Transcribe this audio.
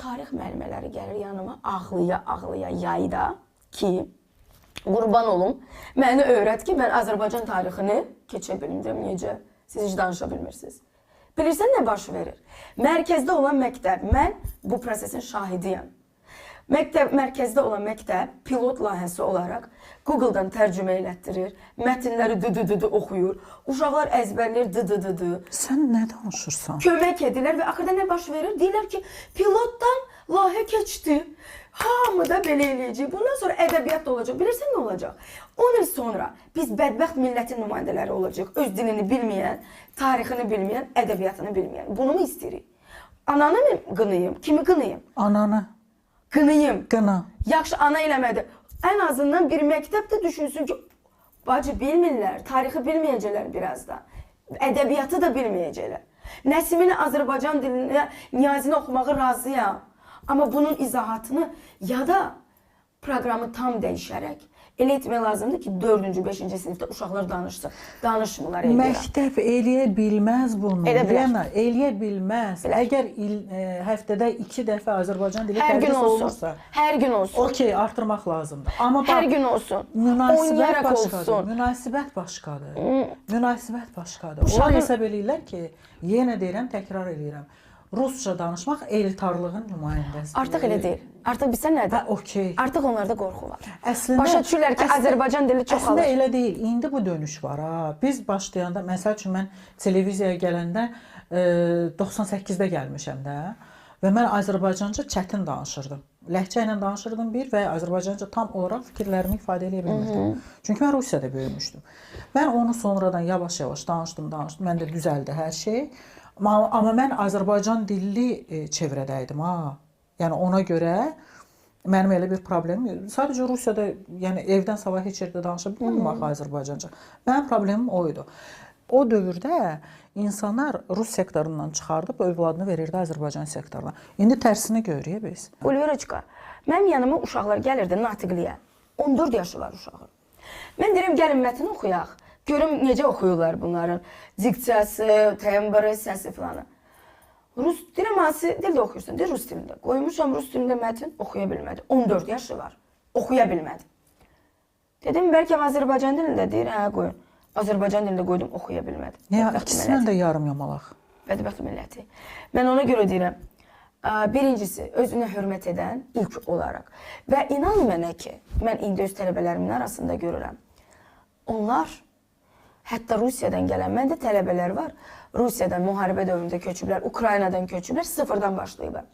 tarix müəllimələri gəlir yanıma ağlaya yayda ki, qurban olum, məni öyrət ki, mən Azərbaycan tarixini keçə bilmirəm, necə? Siz heç danışa bilmirsiniz. Bilirsən nə baş verir? Mərkəzdə olan məktəb, mən bu prosesin şahidiyəm. Mərkəzdə olan məktəb pilot layihəsi olaraq Google-dan tərcümə elətdirir, mətnləri dı oxuyur, uşaqlar əzbərləyir dı. Sən nə danışırsan? Kömək edirlər və axırda nə baş verir? Deyirlər ki, pilotdan layihə keçdi. Hamı da belə eləyəcək. Bundan sonra ədəbiyyat da olacaq. Bilirsən nə olacaq? 10 il sonra biz bədbəxt millətin nümayəndələri olacaq. Öz dilini bilməyən, tarixini bilməyən, ədəbiyyatını bilməyən. Bunu mu istəyirik? Ananı mı qınayım? Kimi qınayım? Ananı. Qınayım. Qına. Yaxşı, ana eləmədi. Ən azından bir məktəb də düşünsün ki, bacı bilmirlər, tarixi bilməyəcəklər birazdan. Ədəbiyyatı da bilməyəcəklər. Nəsimini Azərbaycan dilində niyazini oxumağı razıyam. Amma bunun izahatını ya da proqramı tam dəyişərək elə etmək lazımdır ki, 4-cü, 5-ci sinifdə uşaqlar danışsın. Danışmırlar eləyirəm. Məktəb eləyə bilməz bunu. Elə bilər. Lena, eləyə bilməz. Bilər. Əgər həftədə 2 dəfə Azərbaycan dili Hər gün tədris olsun. olunursa, Hər gün olsun. okey, artırmaq lazımdır. Amma bax, Hər gün olsun. münasibət Oynayaraq başqadır. olsun. Münasibət başqadır. Münasibət başqadır. Uşağın- Onlar hesab eləyirlər ki, yenə deyirəm, təkrar eləyirəm. Rusca danışmaq elitarlığın nümayəndəsidir. Artıq elə deyil. Artıq bilsən nədir? Hə, okey. Artıq onlarda qorxu var. Əslində Başa düşürlər ki, Azərbaycan dili çox Əslində alır. elə deyil. İndi bu dönüş var ha. Biz başlayanda, məsəl üçün mən televiziyaya gələndə 98-də gəlmişəm də və mən Azərbaycanca çətin danışırdım. Ləhcə ilə danışırdım bir və Azərbaycanca tam olaraq fikirlərimi ifadə edə bilmirdim. Çünki mən Rusiyada böyümüşdüm. Mən onu sonradan yavaş-yavaş danışdım. Məndə düzəldi hər şey. Amma mən Azərbaycan dilli çevrədəydim ha. Yəni ona görə mənim elə bir problemim yox. Sadəcə Rusiyada, yəni evdən sabah heç yerdə danışa bilmirəm Azərbaycanca. Mənim problemim o idi. O dövrdə insanlar Rus sektorundan çıxardıb övladını verirdi Azərbaycan sektoruna. İndi tərsini görürük biz. Ulviraçka, mənim yanıma uşaqlar gəlirdi natiqliyə. 14 yaşı var uşağın. Mən deyirəm, gəlin mətn oxuyaq. Görüm necə oxuyurlar bunların. Diksiyası, tembri, səsi filanı. Rus deyirəm, hansı dildə oxuyursan? Deyir, Rus dilində. Qoymuşam Rus dilində mətn, oxuya bilmədi. 14 yaşı var, oxuya bilmədi. Dedim, bəlkə Azərbaycan dilində deyir, hə, qoyun. Azərbaycan dilində qoydum, oxuya bilmədi. Ya, ikisindən də yarım yamalaq. Bədbəxt milləti. Mən ona görə deyirəm, birincisi, özünə hörmət edən ilk olaraq. Və inan mənə ki, mən indi öz tələbələrimin arasında görürəm. Onlar, hətta Rusiyadan gələn, məndə tələbələr var. Rusiyadan müharibə dövründə köçüblər, Ukraynadan köçüblər, sıfırdan başlayıblar.